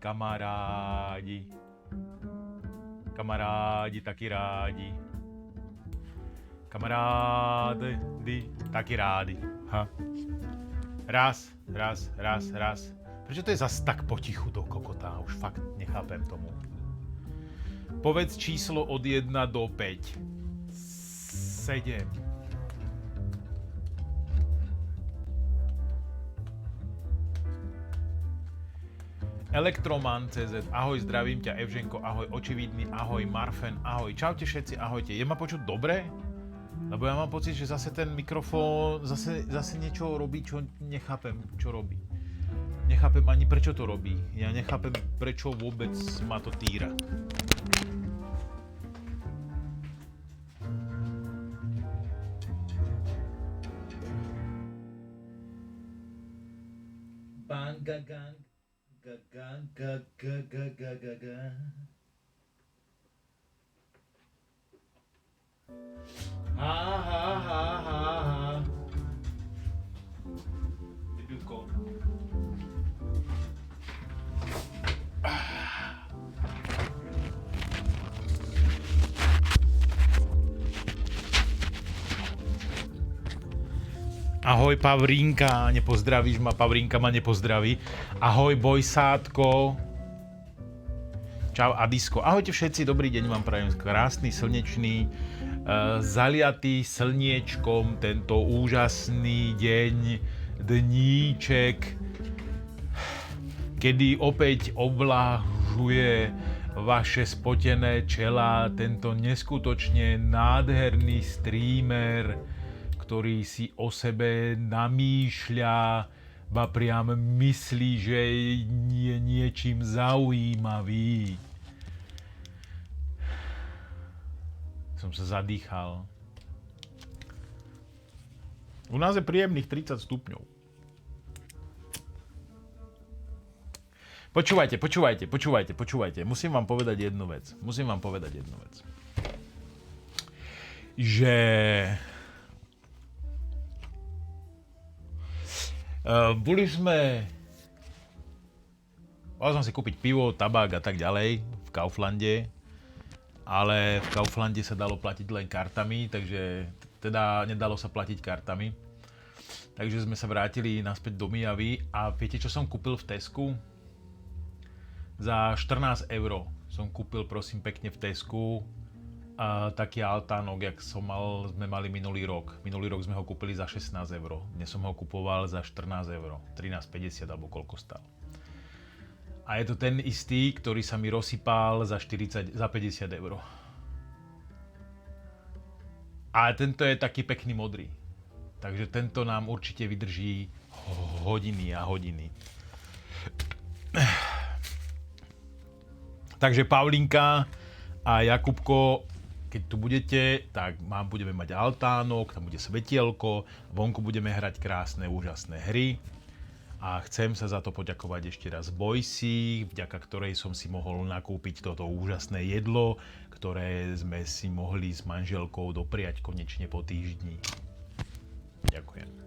Kamarádi. Kamarádi taky rádi. Kamarády taky rádi. Ha. Raz. Prečo to je zas tak potichu do kokota? Už fakt nechápem tomu. Povedz číslo od 1 do 5. 7. Elektroman.cz, ahoj, zdravím ťa, Evženko, ahoj, očividný, ahoj, Marfen, ahoj, čaute všetci, ahojte. Je ma počuť dobre? Lebo ja mám pocit, že zase ten mikrofón zase niečo robí, čo nechápem, čo robí. Nechápem ani prečo to robí. Ja nechápem, prečo vôbec ma to týra. Bangagang. Ga. Ha. Debutko. Ahoj Pavrínka, nepozdravíš ma, Pavrínka ma nepozdraví. Ahoj Bojsátko. Čau Adisko. Ahojte všetci, dobrý deň vám prajem. Krásny, slnečný, zaliatý slniečkom tento úžasný deň, dníček, kedy opäť oblažuje vaše spotené čelá tento neskutočne nádherný streamer, ktorý si o sebe namýšľa, ba priam myslí, že je niečím zaujímavý. Som sa zadýchal. U nás je príjemných 30 stupňov. Počúvajte. Musím vám povedať jednu vec. Že mal som si kúpiť pivo, tabák a tak ďalej v Kauflande, ale v Kauflande sa dalo platiť len kartami, takže teda nedalo sa platiť kartami. Takže sme sa vrátili naspäť do Mijavy a viete, čo som kúpil v Tesku? Za 14 € som kúpil, prosím pekne, v Tesku taký altánok, jak sme mali minulý rok. Minulý rok sme ho kúpili za 16 eur. Dnes som ho kupoval za 14 eur. 13,50 alebo koľko stál. A je to ten istý, ktorý sa mi rozsypal za 50 eur. A tento je taký pekný modrý. Takže tento nám určite vydrží hodiny a hodiny. Takže Paulinka a Jakubko, keď tu budete, tak budeme mať altánok, tam bude svetielko, vonku budeme hrať krásne, úžasné hry. A chcem sa za to poďakovať ešte raz Boysi, vďaka ktorej som si mohol nakúpiť toto úžasné jedlo, ktoré sme si mohli s manželkou dopriať konečne po týždni. Ďakujem.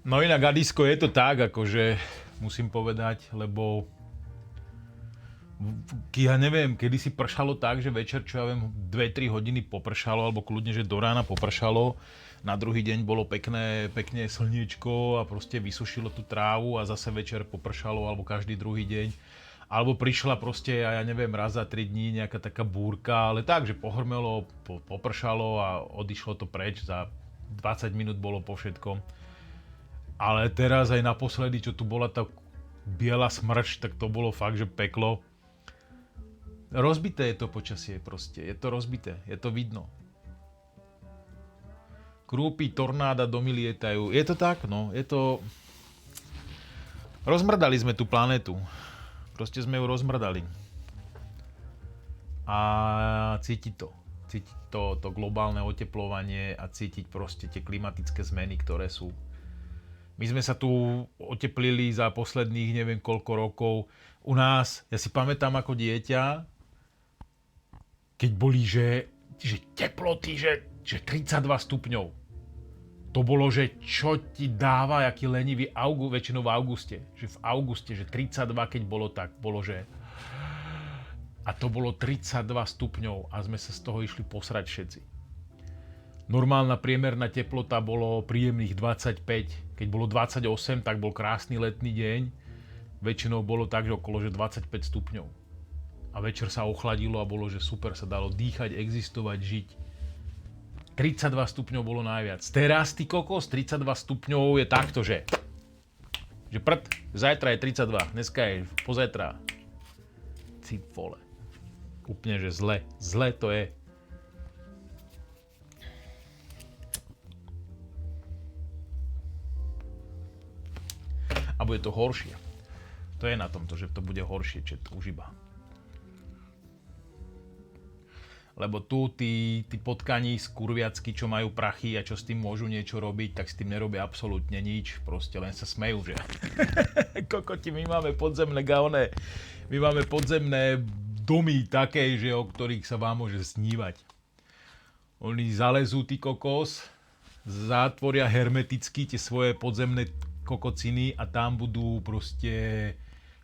No inak, Adisko, je to tak, akože musím povedať, lebo ja neviem, kedy si pršalo tak, že večer, čo ja viem, 2-3 hodiny popršalo, alebo kľudne, že do rána popršalo, na druhý deň bolo pekné slniečko a proste vysušilo tú trávu a zase večer popršalo, alebo každý druhý deň. Alebo prišla proste, ja neviem, raz za 3 dní nejaká taká búrka, ale tak, že pohrmelo, popršalo a odišlo to preč, za 20 minút bolo po všetkom. Ale teraz aj naposledy, čo tu bola tá biela smrč, tak to bolo fakt, že peklo. Rozbité je to počasie proste, je to rozbité, je to vidno. Krúpy, tornáda domy lietajú, je to tak, no, je to... Rozmrdali sme tú planetu, proste sme ju rozmrdali. A cítiť to globálne oteplovanie a cítiť proste tie klimatické zmeny, ktoré sú. My sme sa tu oteplili za posledných neviem koľko rokov. U nás, ja si pamätám ako dieťa, keď boli, že teploty, že 32 stupňov. To bolo, že čo ti dáva, aký lenivý väčšinou v auguste. Že v auguste, že 32, keď bolo tak, bolo, že... A to bolo 32 stupňov a sme sa z toho išli posrať všetci. Normálna priemerná teplota bolo príjemných 25. Keď bolo 28, tak bol krásny letný deň. Väčšinou bolo tak, že okolo že 25 stupňov. A večer sa ochladilo a bolo, že super, sa dalo dýchať, existovať, žiť. 32 stupňov bolo najviac. Teraz, ty kokos, 32 stupňov je takto, že prd, zajtra je 32, dneska je pozajtra. Ty vole. Úplne, že zle to je. A bude to horšie. To je na tomto, že to bude horšie, čo to už iba. Lebo tu tí potkaní skurviacky, čo majú prachy a čo s tým môžu niečo robiť, tak s tým nerobia absolútne nič. Proste len sa smejú, že kokoti, my máme podzemné gaone. My máme podzemné domy také, že o ktorých sa vám môže snívať. Oni zalezú, tí kokos, zatvoria hermeticky tie svoje podzemné kokociny a tam budú proste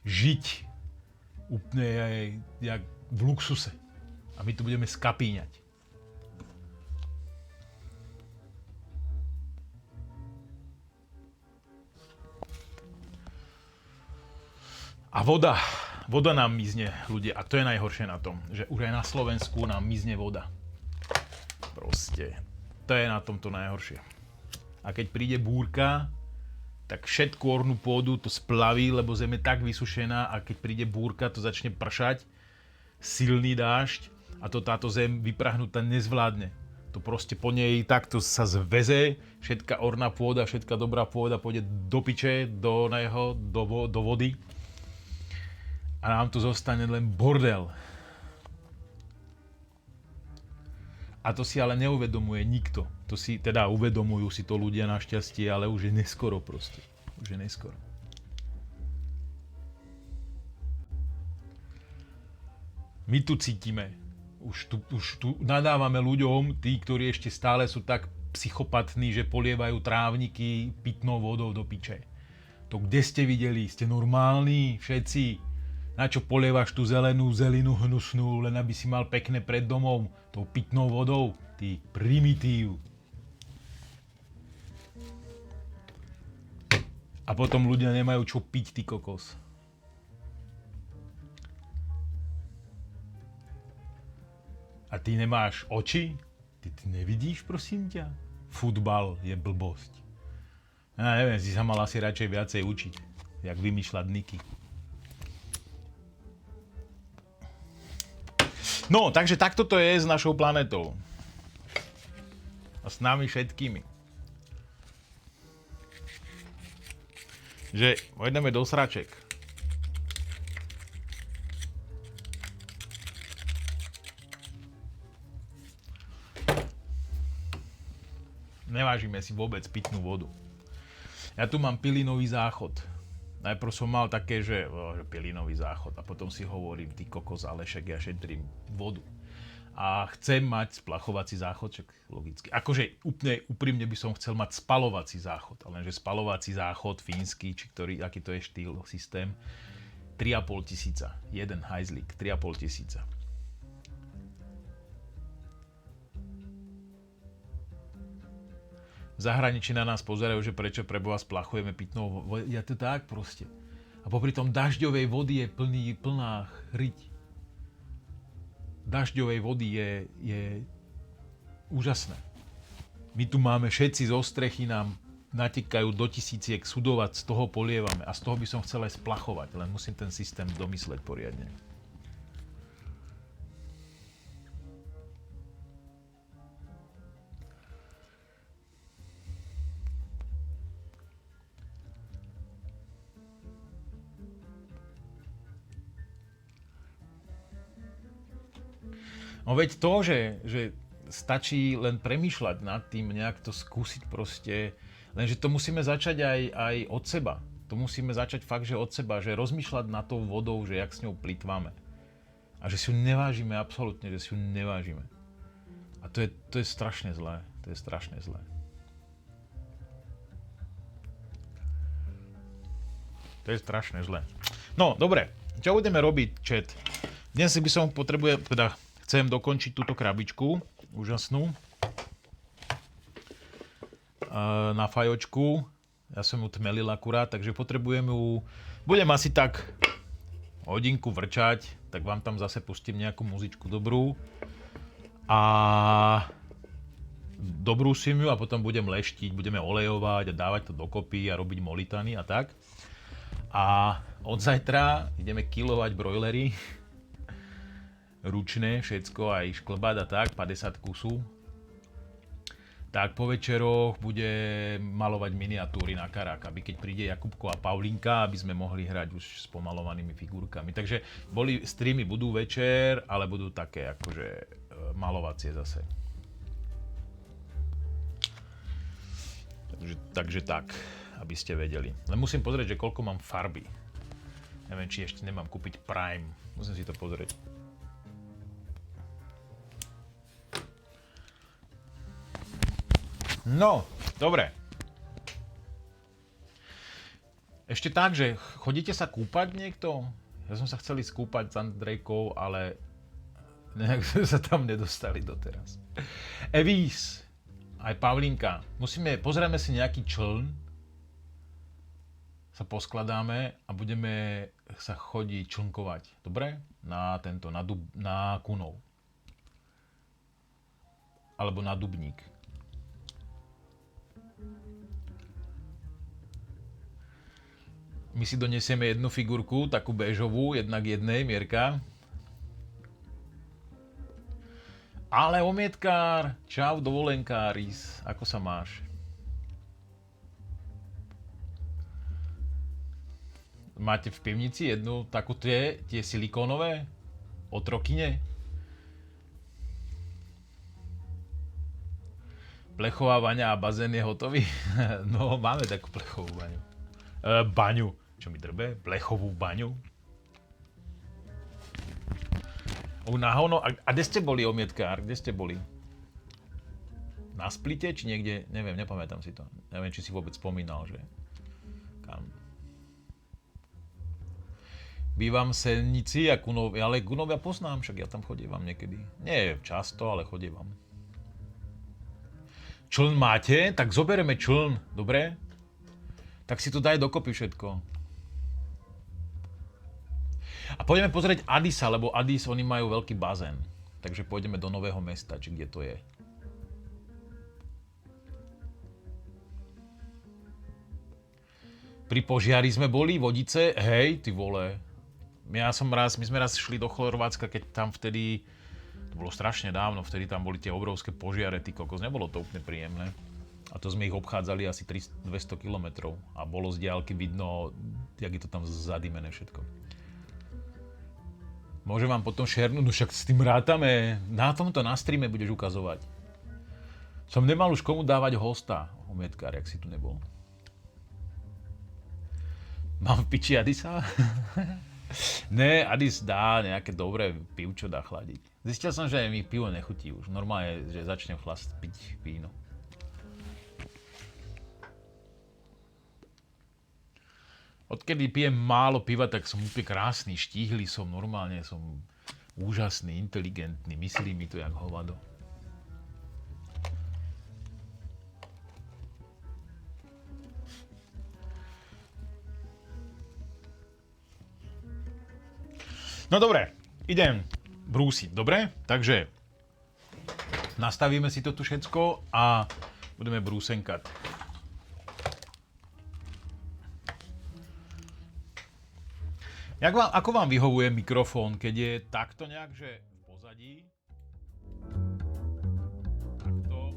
žiť úplne jak v luxuse. A my tu budeme skapíňať. A voda nám mizne, ľudia. A to je najhoršie na tom, že už aj na Slovensku nám mizne voda. Proste. To je na tomto najhoršie. A keď príde búrka, tak všetku ornú pôdu to splaví, lebo zem je tak vysušená a keď príde búrka, to začne pršať, silný dážď a to táto zem vyprahnutá nezvládne. To proste po nej takto sa zveze, všetka orná pôda, všetka dobrá pôda pôjde do piče, do vody a nám tu zostane len bordel. A to si ale neuvedomuje nikto. To si, teda uvedomujú si to ľudia našťastie, ale už je neskoro proste. Už je neskoro. My tu cítime. Už tu nadávame ľuďom, tí, ktorí ešte stále sú tak psychopatní, že polievajú trávniky pitnou vodou do piče. To kde ste videli? Ste normálni všetci? Na čo polievaš tú zelenú zelinu hnusnú, len aby si mal pekné pred domom, tou pitnou vodou, ty primitív. A potom ľudia nemajú čo piť, ty kokos. A ty nemáš oči? Ty nevidíš, prosím ťa? Futbal je blbosť. Ja neviem, si sa mal asi radšej viacej učiť, jak vymýšľať niky. No, takže takto to je s našou planetou. A s nami všetkými. Že vojdeme do sraček. Nevážime si vôbec pitnú vodu. Ja tu mám pilinový záchod. Najprv som mal také, že pilinový záchod a potom si hovorím, ty kokos Alešek, ja šetrím vodu. A chcem mať splachovací záchod, čak logicky. Akože úplne úprimne by som chcel mať spalovací záchod, lenže spalovací záchod fínsky, či ktorý, aký to je štýl, systém, 3,5 tisíca. Jeden hajzlík, 3,5 tisíca. V zahraničí na nás pozerajú, že prečo preboha splachujeme pitnou vodou. Ja to tak proste. A popri tom dažďovej vody je plná hryť. Dažďovej vody je úžasné. My tu máme všetci zo strechy, nám natekajú do tisíciek sudovať, z toho polievame a z toho by som chcel aj splachovať, len musím ten systém domysleť poriadne. No veď to, že stačí len premýšľať nad tým, nejak to skúsiť proste, lenže to musíme začať aj od seba. To musíme začať fakt, že od seba, že rozmýšľať nad tou vodou, že jak s ňou plitváme. A že si ju nevážime, absolútne, že si ju nevážime. A to je strašne zlé, to je strašne zlé. To je strašne zlé. No, dobre, čo budeme robiť, chat? Dnes by som chcem dokončiť túto krabičku, úžasnú, na fajočku. Ja som ju tmelil akurát, takže potrebujem ju, budem asi tak hodinku vrčať, tak vám tam zase pustím nejakú muzičku dobrú. A dobrúsim ju a potom budem leštiť, budeme olejovať a dávať to dokopy a robiť molitany a tak. A od zajtra ideme kilovať brojlery. Ručné, všetko, aj šklbať a tak, 50 kusov. Tak po večeroch bude malovať miniatúry na karák, aby keď príde Jakubko a Paulinka, aby sme mohli hrať už s pomalovanými figurkami. Takže streamy budú večer, ale budú také akože malovacie zase. Takže tak, aby ste vedeli. Len musím pozrieť, že koľko mám farby. Neviem, či ešte nemám kúpiť Prime. Musím si to pozrieť. No, dobre. Ešte tak, že chodíte sa kúpať niekto? Ja som sa chcel ísť kúpať s Andrejkou, ale nejak sme sa tam nedostali doteraz. Evis, aj Pavlinka, pozrieme si nejaký čln, sa poskladáme a budeme sa chodiť člnkovať, dobre? Na Kunov. Alebo na Dubník. My si donesieme jednu figurku, takú béžovú, 1:1, Mierka. Ale omietkár, čau dovolenkáris, ako sa máš? Máte v pivnici jednu takú tie silikónové? Otrokyne? Plechová baňa a bazén je hotový? No, máme takú plechovú baňu. Baňu. Čo mi drbe? Plechovú baňu. A kde ste boli, omietkár? Kde ste boli? Na Splite? Či niekde? Neviem, nepamätám si to. Neviem, či si vôbec spomínal, že... Kam? Bývam v Senici a Kunovia, ale Kunovia poznám, však ja tam chodievam niekedy. Nie často, ale chodievam. Čln máte? Tak zoberieme čln, dobre? Tak si to daj dokopy všetko. A pôjdeme pozrieť Addisa, lebo Addis, oni majú veľký bazén. Takže pôjdeme do Nového Mesta, či kde to je. Pri požiari sme boli, Vodice, hej, ty vole. My sme raz šli do Chorvátska, keď tam vtedy, to bolo strašne dávno, vtedy tam boli tie obrovské požiare, ty kokos, nebolo to úplne príjemné. A to sme ich obchádzali asi 200 kilometrov a bolo z diaľky vidno, jak je to tam zadimené všetko. Môžem vám potom šernúť, no však s tým rátame, na tomto na streame budeš ukazovať. Som nemal už komu dávať hosta, Omietkár, jak si tu nebol. Mám v piči Addisa? Ne, Addis dá nejaké dobré pivčo, dá chladiť. Zistil som, že mi pivo nechutí už. Normálne, že začnem piť víno. Odkedy pijem málo piva, tak som úplne krásny, štíhly som, normálne som úžasný, inteligentný, myslí mi to jak hovado. No dobre, idem brúsiť, dobre? Takže nastavíme si to tu všetko a budeme brúsenkať. Ako vám vyhovuje mikrofón, keď je takto nejak, že v pozadí? Takto.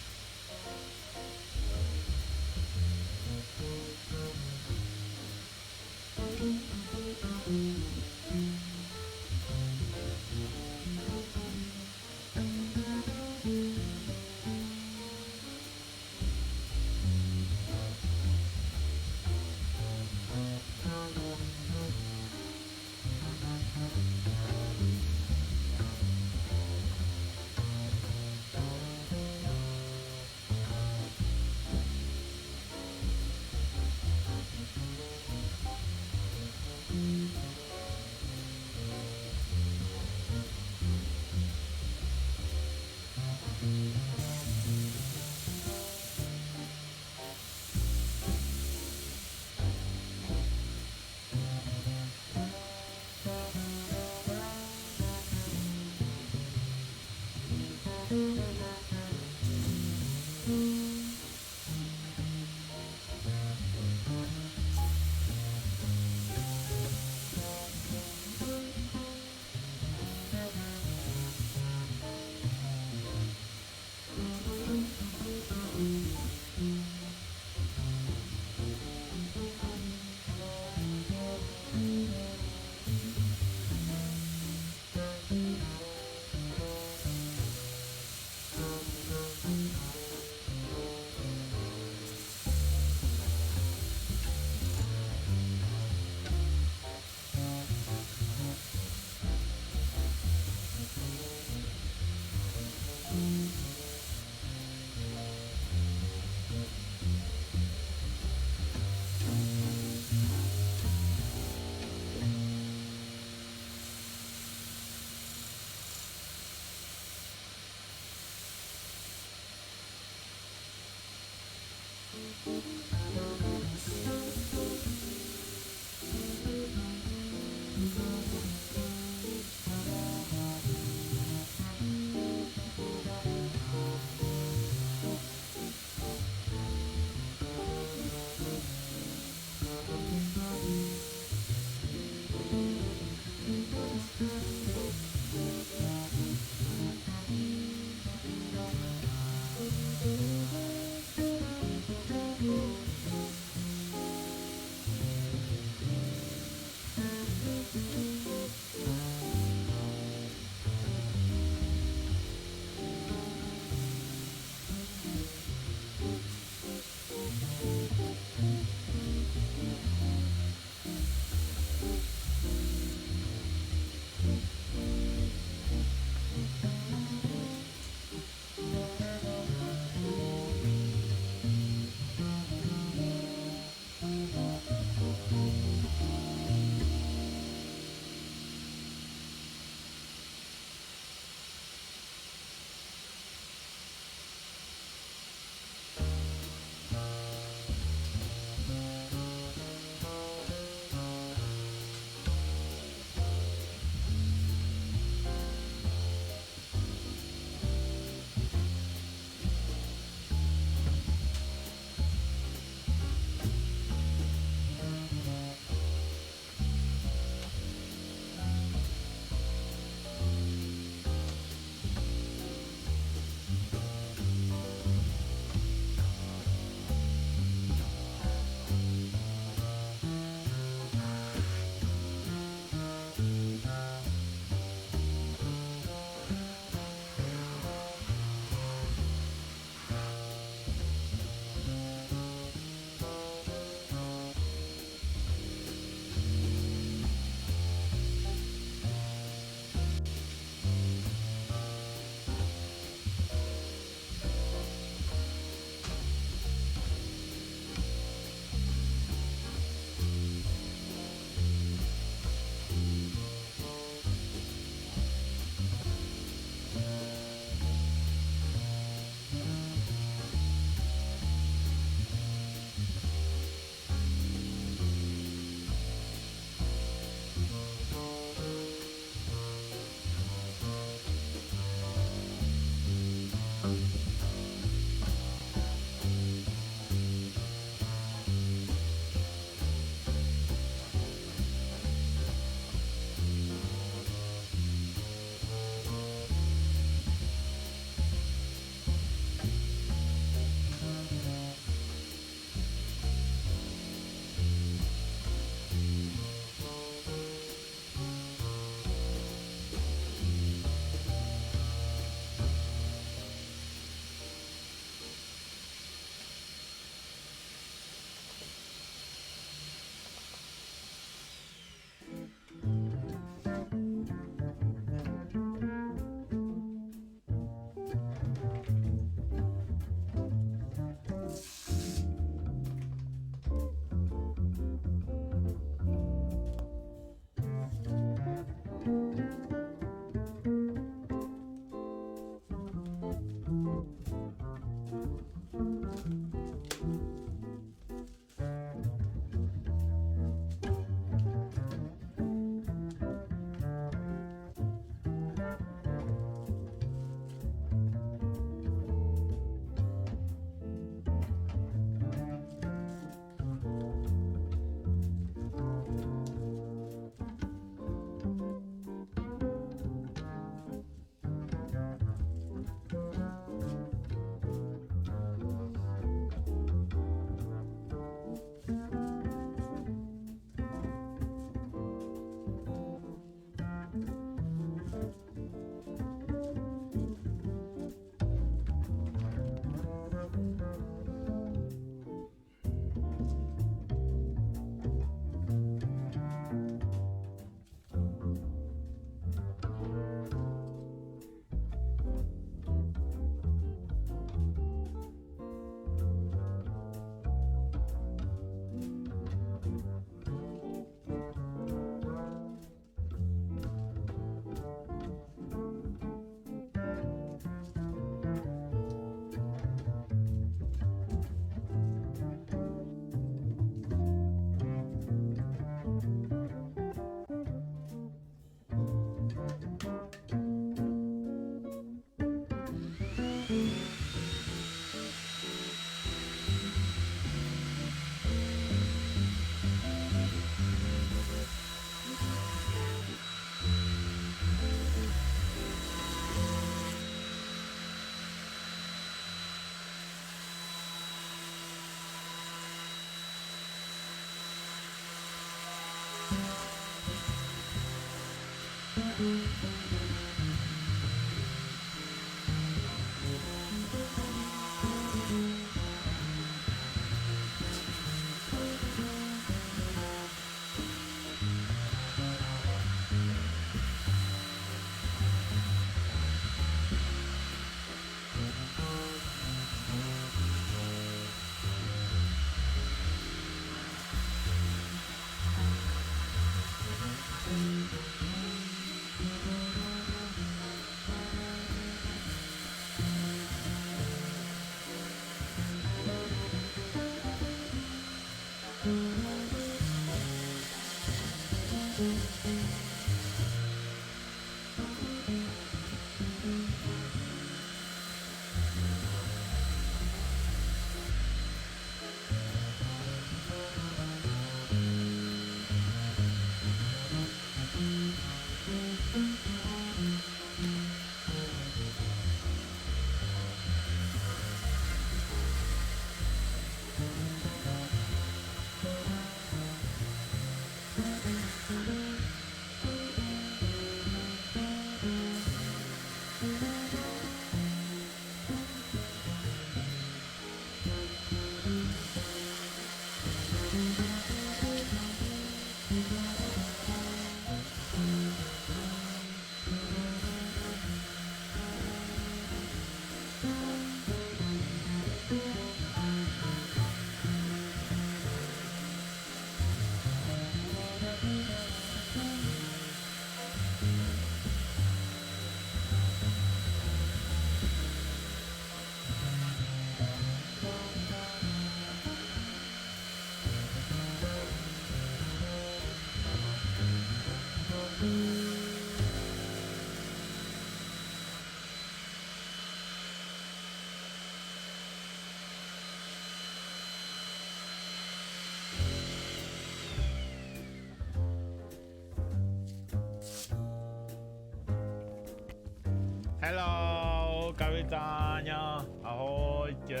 Hello, kapitáňa, ahojte.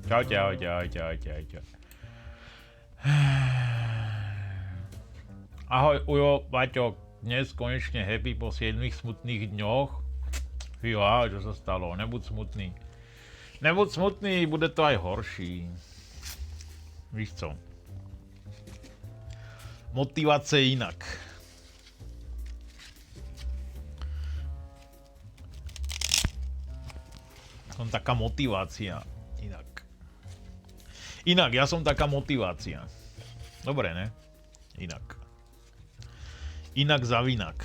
Čaute, ahojte. Ahoj, Ujo, Paťo, dnes konečne happy po 7 smutných dňoch. Fíha, čo sa stalo, nebuď smutný. Nebuď smutný, bude to aj horší. Víš co? Motivace inak. Som taká motivácia. Inak, ja som taká motivácia. Dobre, ne? Inak za vinak.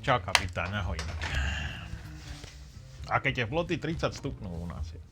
Čau, kapitán, ahoj. A keď je teploty 30 stupňov u nás je.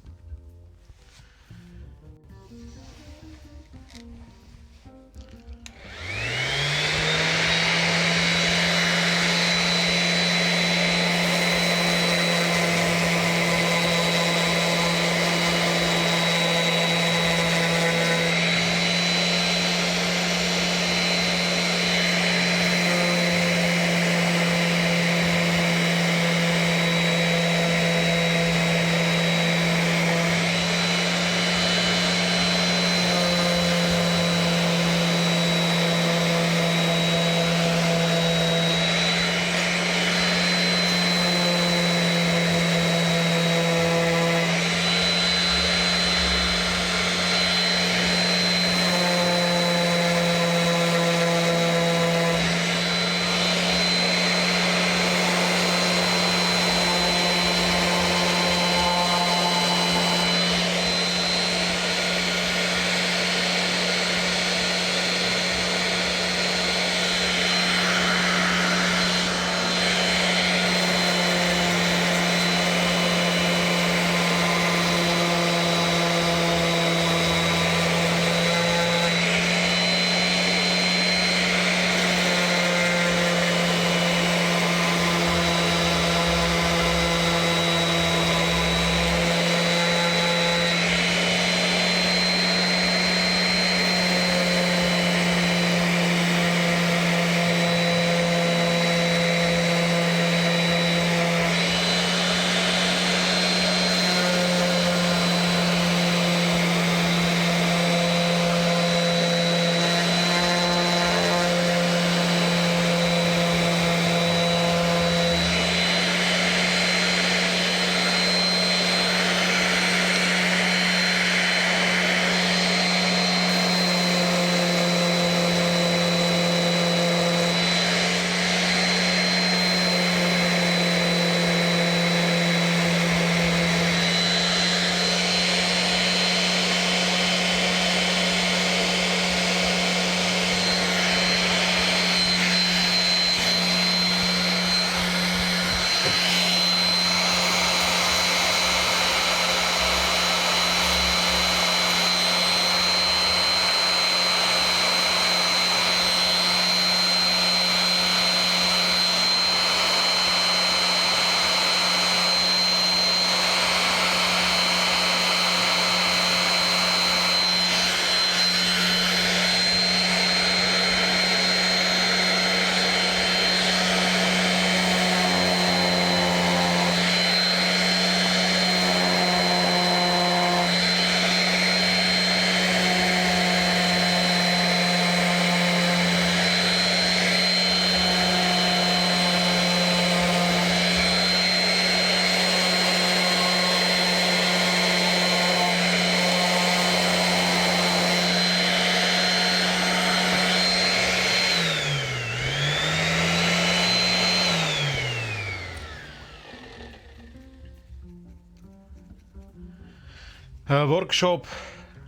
Workshop.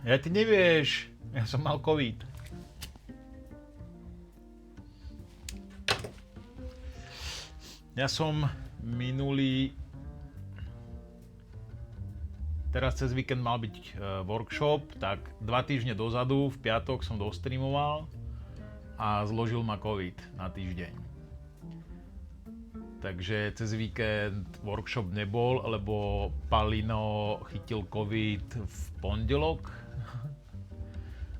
Ja ty nevieš. Ja som mal COVID. Ja som minulý... Teraz cez víkend mal byť workshop, tak 2 týždne dozadu, v piatok som dostreamoval a zložil ma COVID na týždeň. Takže cez víkend workshop nebol, lebo Palino chytil COVID v pondelok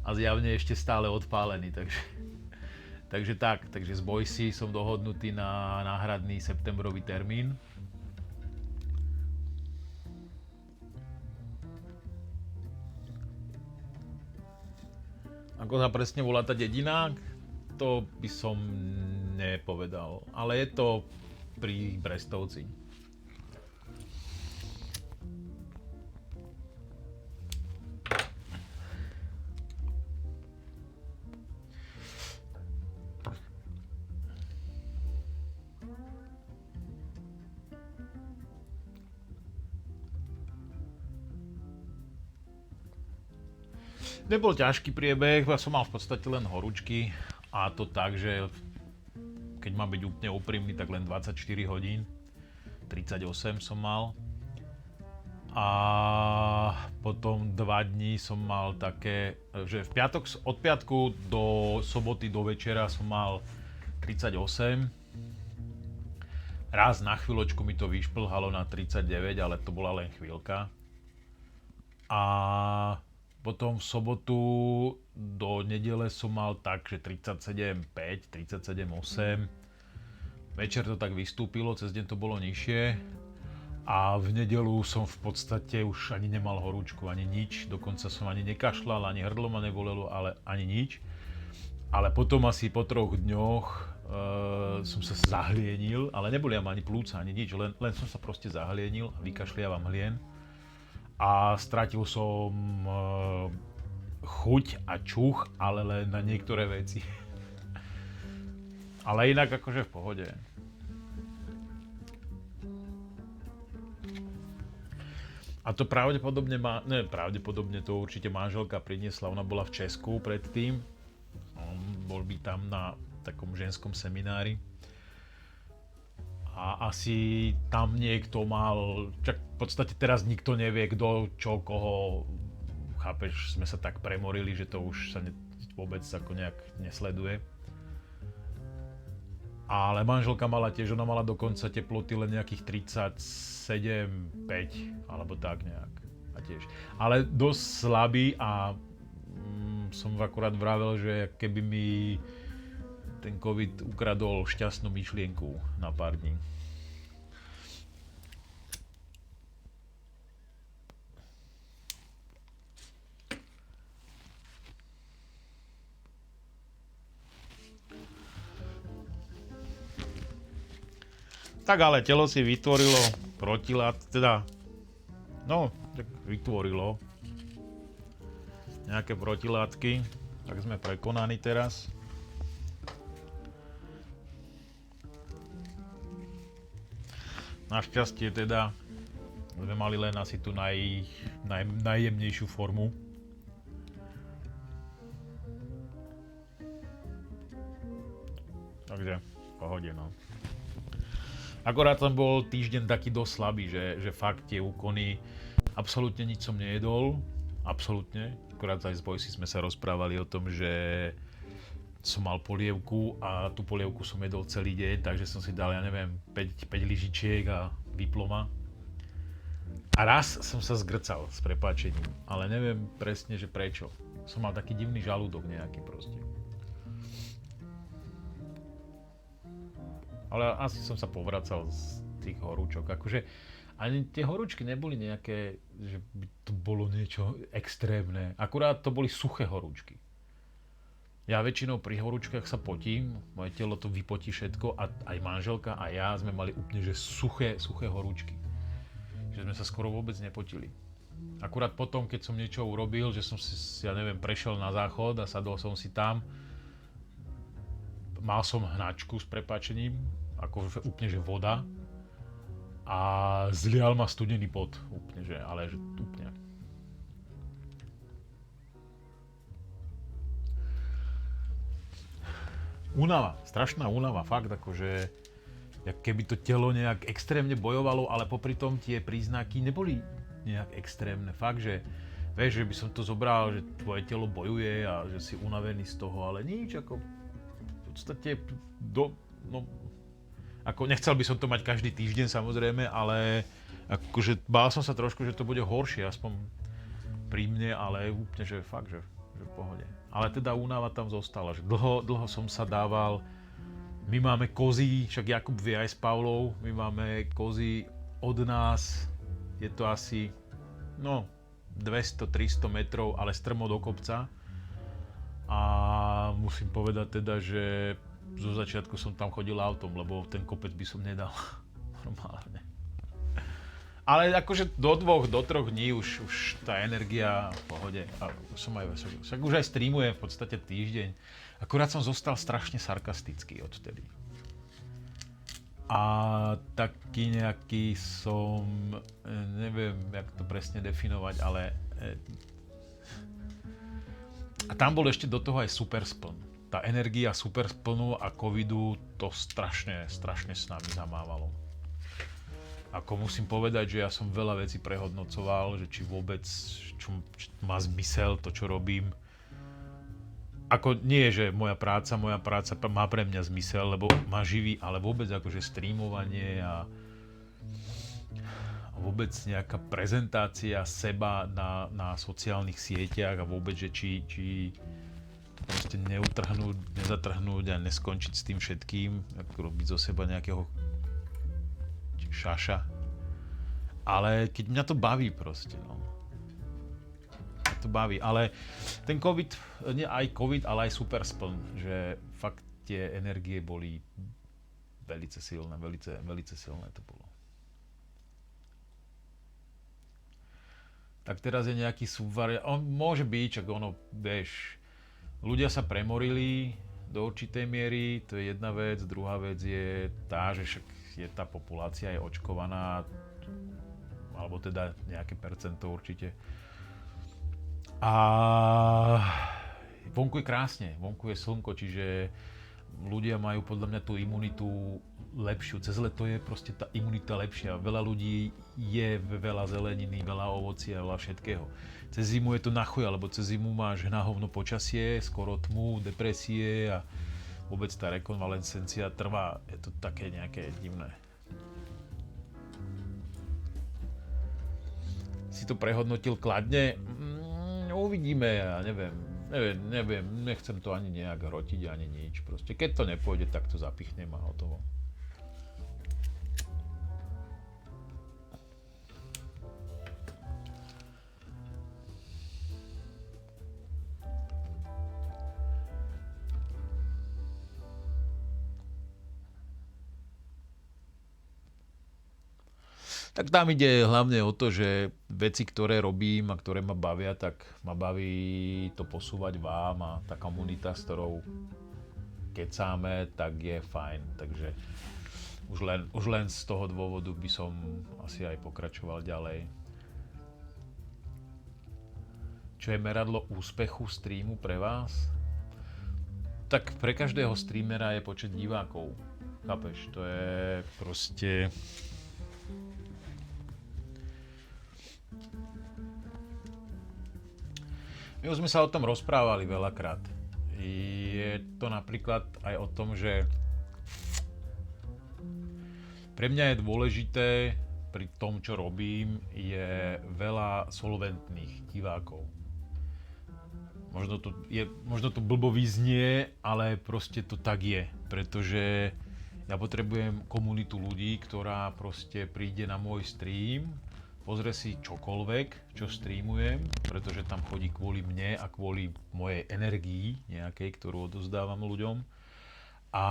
a zjavne ešte stále odpálený, takže z Boise som dohodnutý na náhradný septembrový termín. Ako sa presne volá tá dedina, to by som nepovedal, ale je to pri Brestovci. Nebol ťažký priebeh, ja som mal v podstate len horúčky a to tak, že keď mám byť úplne úprimný, tak len 24 hodín, 38 som mal a potom 2 dní som mal také, že od piatku do soboty do večera som mal 38. Raz na chvíľočku mi to vyšplhalo na 39, ale to bola len chvíľka. A potom v sobotu do nedele som mal tak, že 37,5, 37,8. Večer to tak vystúpilo, cez deň to bolo nižšie. A v nedelu som v podstate už ani nemal horúčku, ani nič. Dokonca som ani nekašľal, ani hrdlo ma nebolelo, ale ani nič. Ale potom asi po 3 dňoch som sa zahlienil, ale neboli ma ani plúca, ani nič. Len som sa proste zahlienil, vykašliavam hlien. A stratil som chuť a čuch, ale len na niektoré veci. Ale inak akože v pohode. A to pravdepodobne to určite manželka priniesla, ona bola v Česku predtým. Bol by tam na takom ženskom seminári. A asi tam niekto mal, čak v podstate teraz nikto nevie, kto, čo, koho, chápeš, sme sa tak premorili, že to už sa vôbec ako nejak nesleduje. Ale manželka mala tiež, ona mala dokonca teploty len nejakých 37,5 alebo tak nejak. A tiež. Ale dosť slabý a som akurát vravel, že keby mi ten COVID ukradol šťastnú myšlienku na pár dní. Tak ale telo si vytvorilo vytvorilo nejaké protilátky, tak sme prekonaní teraz. Našťastie teda sme mali len asi tú najjemnejšiu formu. Takže v pohode, no. Akorát som bol týždeň taký dosť slabý, že fakt tie úkony, absolútne nič som nejedol, absolútne. Akorát aj z Boise sme sa rozprávali o tom, že som mal polievku a tú polievku som jedol celý deň, takže som si dal, 5 lyžičiek a vyplo ma. A raz som sa zgrcal s prepáčením, ale neviem presne, že prečo. Som mal taký divný žalúdok nejaký proste. Ale asi som sa povracal z tých horúčok. Akože ani tie horúčky neboli nejaké, že by to bolo niečo extrémne. Akurát to boli suché horúčky. Ja väčšinou pri horúčkach sa potím, moje telo to vypotí všetko a aj manželka a ja sme mali úplne že suché horúčky. Že sme sa skoro vôbec nepotili. Akurát potom, keď som niečo urobil, že som si, prešiel na záchod a sadol som si tam, mal som hnačku s prepáčením, ako úplne že voda a zlial ma studený pot, úplne že, ale že úplne. únava, strašná únava, fakt akože jak keby to telo nejak extrémne bojovalo, ale popri tom tie príznaky neboli nejak extrémne. Fakt, že vieš, že by som to zobral, že tvoje telo bojuje a že si unavený z toho, ale nič, ako v podstate ako nechcel by som to mať každý týždeň samozrejme, ale akože bál som sa trošku, že to bude horšie, aspoň pri mne, ale úplne, že fakt, že v pohode. Ale teda únava tam zostala, že dlho som sa dával. My máme kozy, však Jakub vie aj s Pavlou, my máme kozy od nás, je to asi 200-300 metrov, ale strmo do kopca. A musím povedať teda, že zo začiatku som tam chodil autom, lebo ten kopec by som nedal normálne. Ale akože do 2-3 dní už tá energia v pohode a som aj veselý. Však už aj streamujem v podstate týždeň. Akurát som zostal strašne sarkastický odtedy. A taký nejaký som, neviem, jak to presne definovať, ale a tam bol ešte do toho aj super spln. Tá energia super splnu a covidu to strašne s nami zamávalo. Ako musím povedať, že ja som veľa vecí prehodnocoval, že či vôbec čo má zmysel to, čo robím. Ako nie, že moja práca má pre mňa zmysel, lebo ma živí, ale vôbec akože streamovanie a vôbec nejaká prezentácia seba na sociálnych sieťach a vôbec, že či proste nezatrhnúť a neskončiť s tým všetkým, ako robiť zo seba nejakého šaša. Ale keď mňa to baví proste, to baví, ale ten COVID, nie aj COVID, ale aj super spln, že fakt tie energie boli velice silné, velice silné to bolo. Tak teraz je nejaký subvariant, on môže byť, čak ono, vieš, ľudia sa premorili do určitej miery, to je jedna vec, druhá vec je tá, že však je tá populácia je očkovaná, alebo teda nejaké percento určite. A vonku je krásne, vonku je slnko, čiže ľudia majú podľa mňa tú imunitu lepšiu. Cez leto je proste tá imunita lepšia. Veľa ľudí je veľa zeleniny, veľa ovocia, veľa všetkého. Cez zimu je to na chuj, alebo cez zimu máš na hovno počasie, skoro tmu, depresie a vôbec tá rekonvalescencia trvá. Je to také nejaké divné. Si to prehodnotil kladne? Uvidíme, ja neviem, nechcem to ani nejak hrotiť, ani nič. Proste keď to nepôjde, tak to zapichnem a hotovo. Tak tam ide hlavne o to, že veci, ktoré robím a ktoré ma bavia, tak ma baví to posúvať vám a tá komunita, s ktorou kecáme, tak je fajn. Takže už len z toho dôvodu by som asi aj pokračoval ďalej. Čo je meradlo úspechu streamu pre vás? Tak pre každého streamera je počet divákov. Chápeš? To je proste... My už sme sa o tom rozprávali veľakrát. Je to napríklad aj o tom, že pre mňa je dôležité pri tom, čo robím, je veľa solventných divákov. Možno to blbo vyznie, ale proste to tak je, pretože ja potrebujem komunitu ľudí, ktorá proste príde na môj stream, pozrie si čokoľvek, čo streamujem, pretože tam chodí kvôli mne a kvôli mojej energii nejakej, ktorú odovzdávam ľuďom. A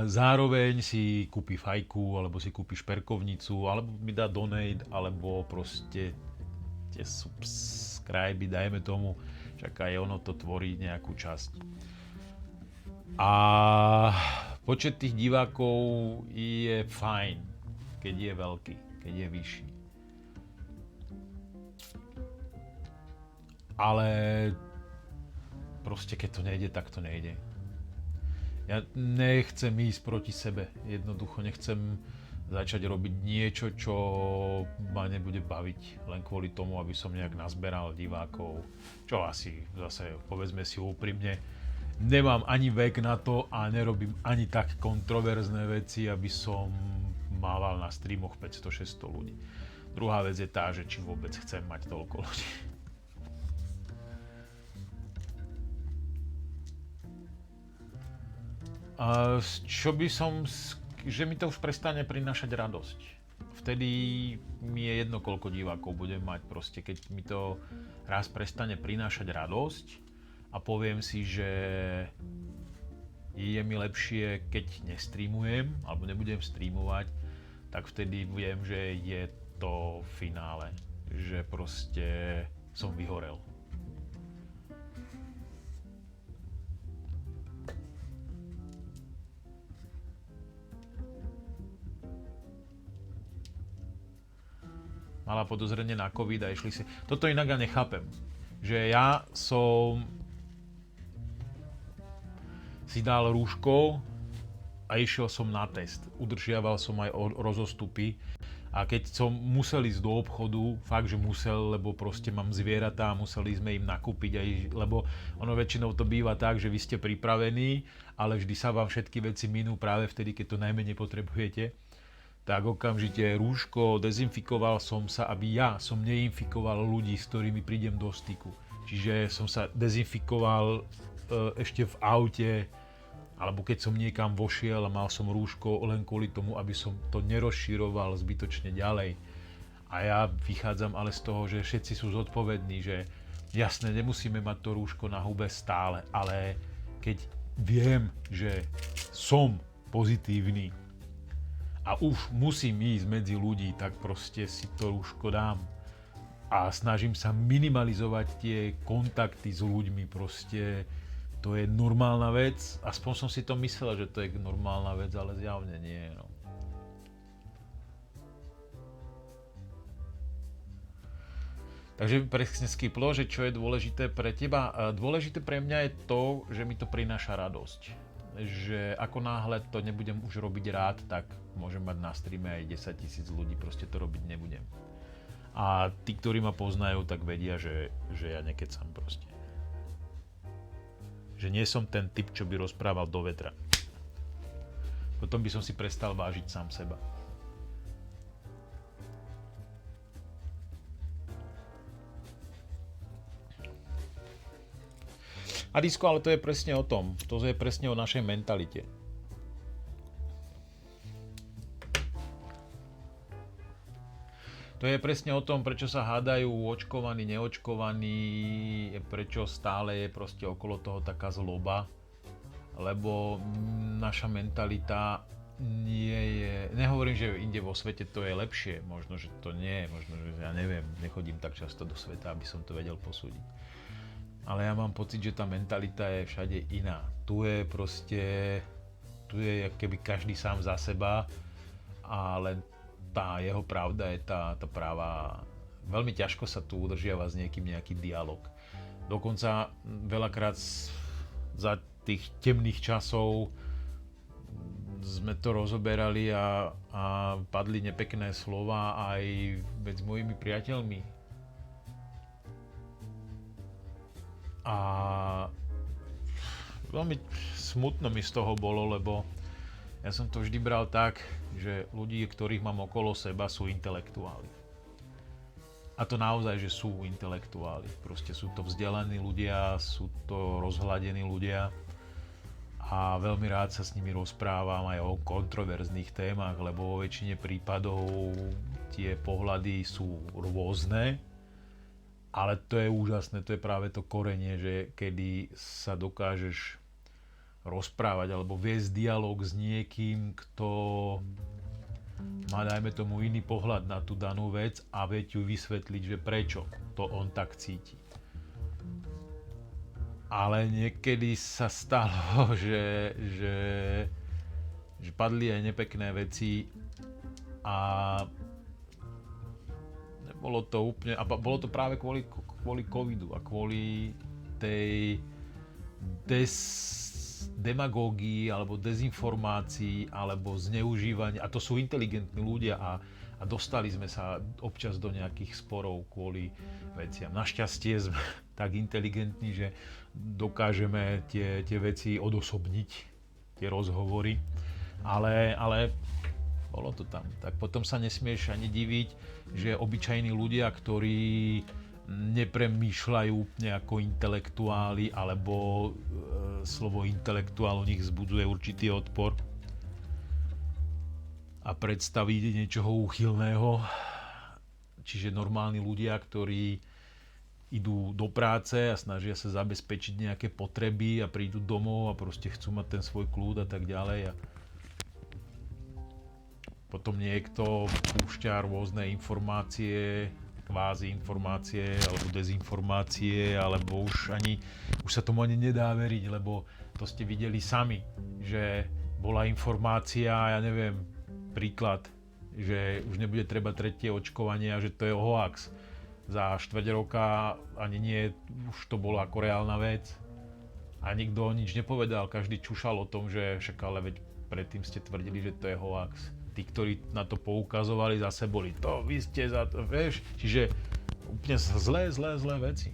zároveň si kúpi fajku, alebo si kúpi šperkovnicu, alebo mi dá donate, alebo proste tie subscribe, dajme tomu, čak aj ono to tvorí nejakú časť. A počet tých divákov je fajn, keď je veľký, keď je vyšší. Ale proste keď to nejde, tak to nejde. Ja nechcem ísť proti sebe. Jednoducho nechcem začať robiť niečo, čo ma nebude baviť. Len kvôli tomu, aby som nejak nazberal divákov. Čo asi zase, povedzme si úprimne, nemám ani vek na to a nerobím ani tak kontroverzné veci, aby som mával na streamoch 500-600 ľudí. Druhá vec je tá, že či vôbec chcem mať toľko ľudí. Čo by som, že mi to už prestane prinášať radosť. Vtedy mi je jedno, koľko divákov budem mať. Proste keď mi to raz prestane prinášať radosť a poviem si, že je mi lepšie, keď nestreamujem alebo nebudem streamovať, tak vtedy viem, že je to finále. Že proste som vyhorel. Mala podozrenie na COVID a išli si... Toto inak ja nechápem. Že ja som si dal rúško a išiel som na test. Udržiaval som aj rozostupy. A keď som musel ísť do obchodu, fakt, že musel, lebo proste mám zvieratá a museli sme im nakúpiť, aj, lebo ono väčšinou to býva tak, že vy ste pripravení, ale vždy sa vám všetky veci minú práve vtedy, keď to najmenej potrebujete. Tak okamžite rúško, dezinfikoval som sa, aby ja som neinfikoval ľudí, s ktorými prídem do styku. Čiže som sa dezinfikoval ešte v aute, alebo keď som niekam vošiel a mal som rúško len kvôli tomu, aby som to nerozširoval zbytočne ďalej. A ja vychádzam ale z toho, že všetci sú zodpovední, že jasne, nemusíme mať to rúško na hube stále, ale keď viem, že som pozitívny, a už musím ísť medzi ľudí, tak proste si to rúško dám. A snažím sa minimalizovať tie kontakty s ľuďmi, proste to je normálna vec. Aspoň som si to myslel, že to je normálna vec, ale zjavne nie. No. Takže presne skiplo, že čo je dôležité pre teba. Dôležité pre mňa je to, že mi to prináša radosť. Že ako náhle to nebudem už robiť rád, tak môžem mať na streame aj 10 000 ľudí, proste to robiť nebudem. A tí, ktorí ma poznajú, tak vedia, že ja nekecam proste. Že nie som ten typ, čo by rozprával do vetra. Potom by som si prestal vážiť sám seba. A Disko, ale to je presne o tom. To je presne o našej mentalite. To je presne o tom, prečo sa hádajú očkovaní, neočkovaní, prečo stále je proste okolo toho taká zloba. Lebo naša mentalita nie je... Nehovorím, že inde vo svete to je lepšie. Možno, že to nie. Možno, že ja neviem. Nechodím tak často do sveta, aby som to vedel posúdiť. Ale ja mám pocit, že tá mentalita je všade iná. Tu je keby každý sám za seba a len tá jeho pravda je tá práva. Veľmi ťažko sa tu udržiava s niekým nejaký dialog. Dokonca veľakrát za tých temných časov sme to rozoberali a padli nepekné slova aj medzi mojimi priateľmi. A veľmi smutno mi z toho bolo, lebo ja som to vždy bral tak, že ľudí, ktorých mám okolo seba, sú intelektuáli. A to naozaj, že sú intelektuáli. Proste sú to vzdelaní ľudia, sú to rozhľadení ľudia a veľmi rád sa s nimi rozprávam aj o kontroverzných témach, lebo vo väčšine prípadov tie pohľady sú rôzne. Ale to je úžasné, to je práve to korenie, že kedy sa dokážeš rozprávať alebo viesť dialog s niekým, kto má, dajme tomu, iný pohľad na tú danú vec a vie ju vysvetliť, že prečo to on tak cíti. Ale niekedy sa stalo, že padli aj nepekné veci a bolo to úplne, a bolo to práve kvôli covidu a kvôli tej demagógií, alebo dezinformácií, alebo zneužívania. A to sú inteligentní ľudia a dostali sme sa občas do nejakých sporov kvôli veciam. Našťastie sme tak inteligentní, že dokážeme tie veci odosobniť, tie rozhovory. Ale bolo to tam. Tak potom sa nesmieš ani diviť, že obyčajní ľudia, ktorí nepremýšľajú úplne ako intelektuáli, alebo slovo intelektuál u nich vzbudzuje určitý odpor a predstaví niečoho úchylného. Čiže normálni ľudia, ktorí idú do práce a snažia sa zabezpečiť nejaké potreby a prídu domov a proste chcú mať ten svoj kľud a tak ďalej. A potom niekto púšťa rôzne informácie, kvázi informácie alebo dezinformácie, alebo už sa tomu ani nedá veriť, lebo to ste videli sami, že bola informácia, ja neviem, príklad, že už nebude treba tretie očkovanie a že to je hoax. Za štvrť roka ani nie, už to bolo ako reálna vec. A nikto nič nepovedal, každý čušal o tom, že však ale veď predtým ste tvrdili, že to je hoax. Tí, ktorí na to poukazovali, zase boli to, vy ste za to, vieš. Čiže úplne zlé veci.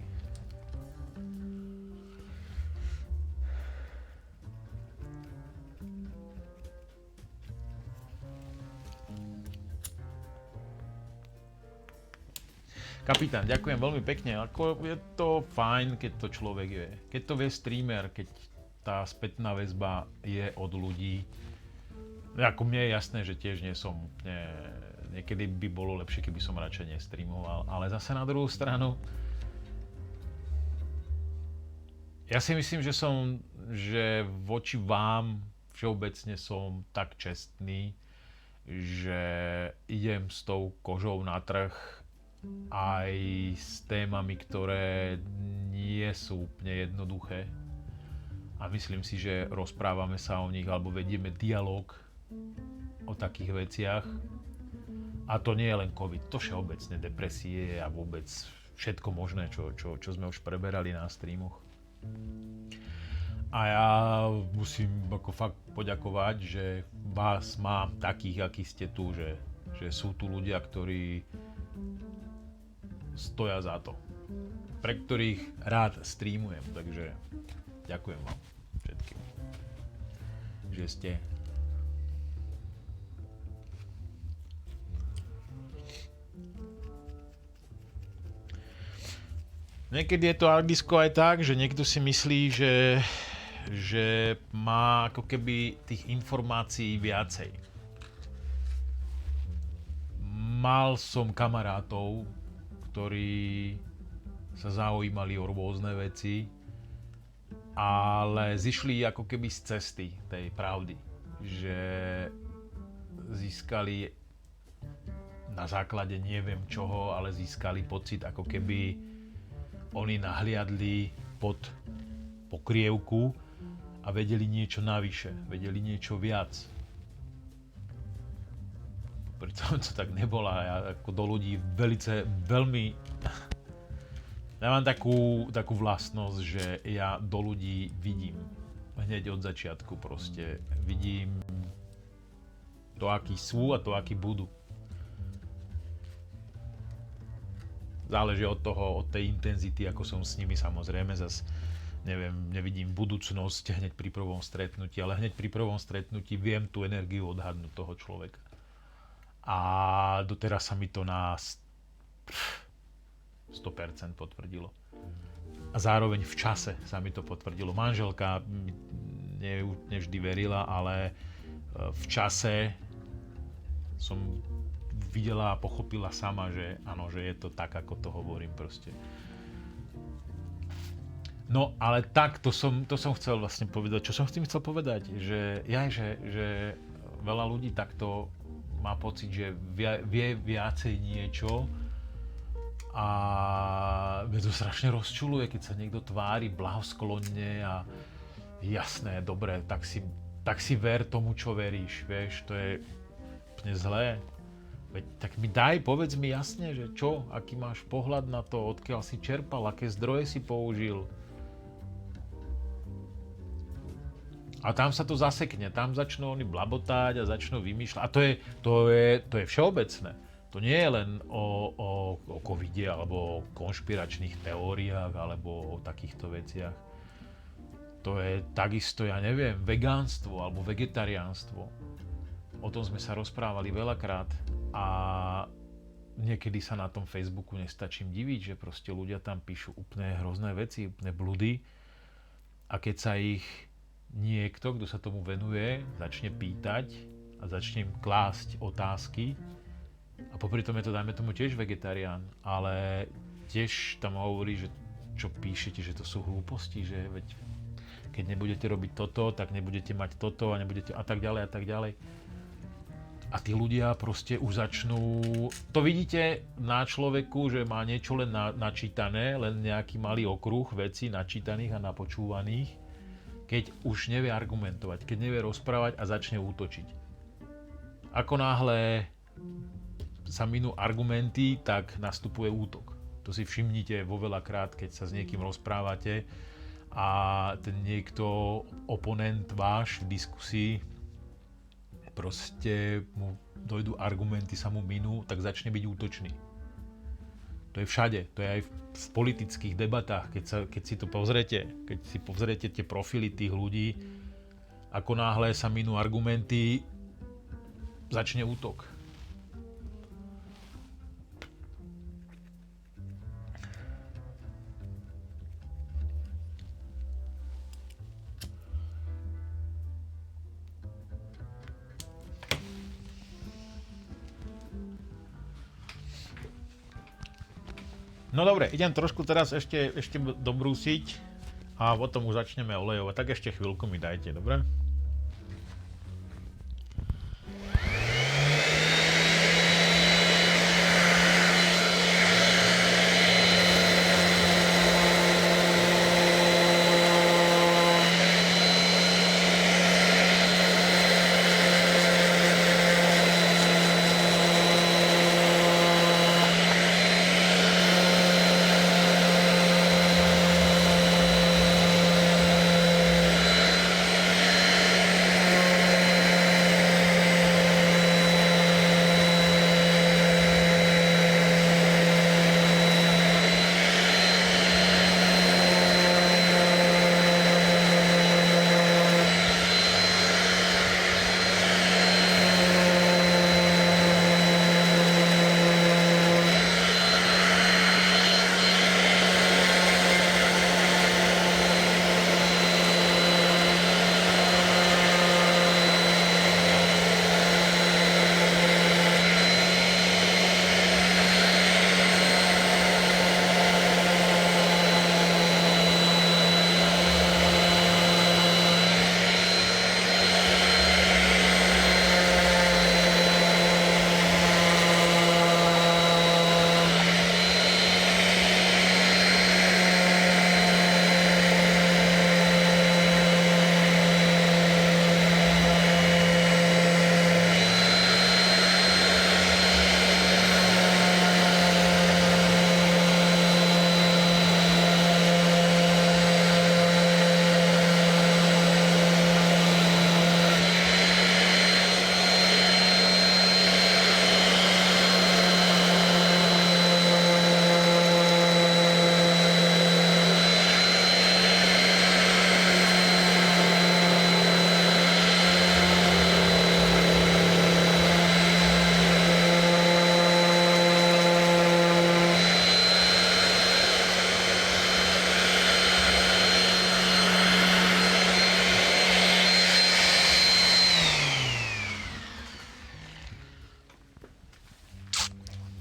Kapitán, ďakujem veľmi pekne. Ako je to fajn, keď to človek vie. Keď to vie streamer, keď tá spätná väzba je od ľudí. Ako mne je jasné, že tiež nie som úplne... Niekedy by bolo lepšie, keby som radšej nestreamoval. Ale zase na druhú stranu... Ja si myslím, že voči vám všeobecne som tak čestný, že idem s tou kožou na trh aj s témami, ktoré nie sú úplne jednoduché. A myslím si, že rozprávame sa o nich alebo vedieme dialog o takých veciach. A to nie je len COVID, to všeobecne depresie a vôbec všetko možné, čo sme už preberali na streamoch. A ja musím ako fakt poďakovať, že vás mám takých, akí ste tu, že sú tu ľudia, ktorí stoja za to, pre ktorých rád streamujem, takže ďakujem vám všetkým, že ste. Niekedy je to Algisko aj tak, že niekto si myslí, že má ako keby tých informácií viacej. Mal som kamarátov, ktorí sa zaujímali o rôzne veci, ale zišli ako keby z cesty tej pravdy. Že získali na základe neviem čoho, ale získali pocit, ako keby oni nahliadli pod pokrievku a vedeli niečo navyše, vedeli niečo viac. Pritom to tak nebolo. Ja ako do ľudí veľmi... Ja mám takú vlastnosť, že ja do ľudí vidím. Hneď od začiatku proste. Vidím to, akí sú a to, akí budú. Záleží od tej intenzity, ako som s nimi, samozrejme. Zas nevidím budúcnosť hneď pri prvom stretnutí, ale hneď pri prvom stretnutí viem tú energiu odhadnúť toho človeka. A doteraz sa mi to na 100% potvrdilo. A zároveň v čase sa mi to potvrdilo. Manželka nevždy verila, ale v čase som videla a pochopila sama, že áno, že je to tak, ako to hovorím proste. No, ale tak, to som chcel vlastne povedať. Čo som s tým chcel povedať? Že veľa ľudí takto má pocit, že vie viacej niečo a mňa to strašne rozčuluje, keď sa niekto tvári blahosklonne a jasné, dobre, tak si ver tomu, čo veríš, vieš, to je úplne zlé. Veď tak mi povedz mi jasne, že čo, aký máš pohľad na to, odkiaľ si čerpal, aké zdroje si použil. A tam sa to zasekne, tam začnú oni blabotať a začnú vymýšľať. A to je všeobecné. To nie je len o covide alebo o konšpiračných teóriách alebo o takýchto veciach. To je takisto, ja neviem, vegánstvo alebo vegetariánstvo. O tom sme sa rozprávali veľakrát a niekedy sa na tom Facebooku nestačím diviť, že proste ľudia tam píšu úplne hrozné veci, úplne bludy a keď sa ich niekto, kto sa tomu venuje, začne pýtať a začne im klásť otázky a popri tom je to, dajme tomu, tiež vegetarián, ale tiež tam hovorí, že čo píšete, že to sú hlúposti, že veď keď nebudete robiť toto, tak nebudete mať toto a nebudete a tak ďalej a tak ďalej. A tí ľudia proste už začnú, to vidíte na človeku, že má niečo len načítané, len nejaký malý okruh vecí načítaných a napočúvaných, keď už nevie argumentovať, keď nevie rozprávať a začne útočiť. Ako náhle sa minú argumenty, tak nastupuje útok. To si všimnite vo veľakrát, keď sa s niekým rozprávate a ten niekto, oponent váš v diskusii, proste mu dojdú argumenty, sa mu minú, tak začne byť útočný. To je všade, to je aj v politických debatách, keď si to pozriete, keď si pozriete tie profily tých ľudí, ako náhle sa minú argumenty, začne útok. No dobre, idem trošku teraz ešte dobrúsiť a potom už začneme olejovať. Tak ešte chvíľku mi dajte, dobre?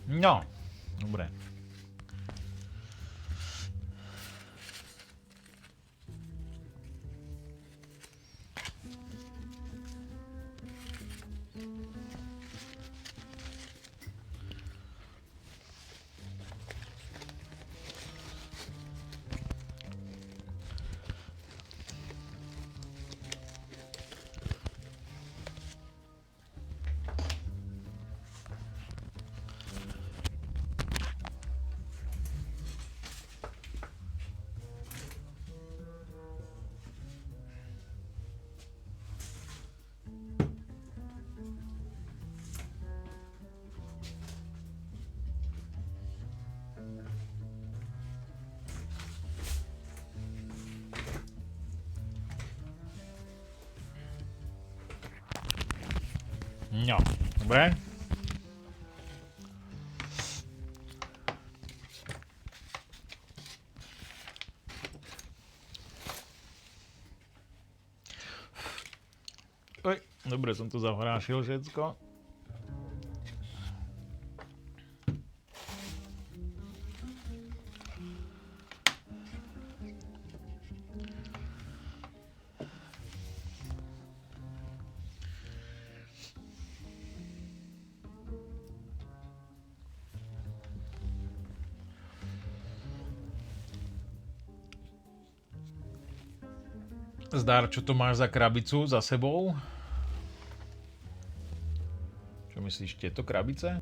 No, dobre. No, dobre. Oj, dobre som to zahrášil všetko. Zdar, čo to máš za krabicu za sebou? Čo myslíš, tieto krabice?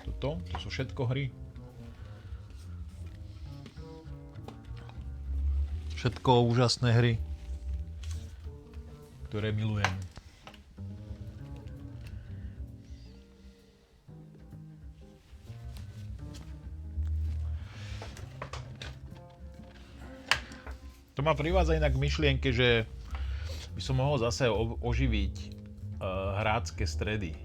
Toto? To sú všetko hry. Všetko úžasné hry, ktoré milujem. To ma privádza inak k myšlienke, že by som mohol zase oživiť hrácké stredy.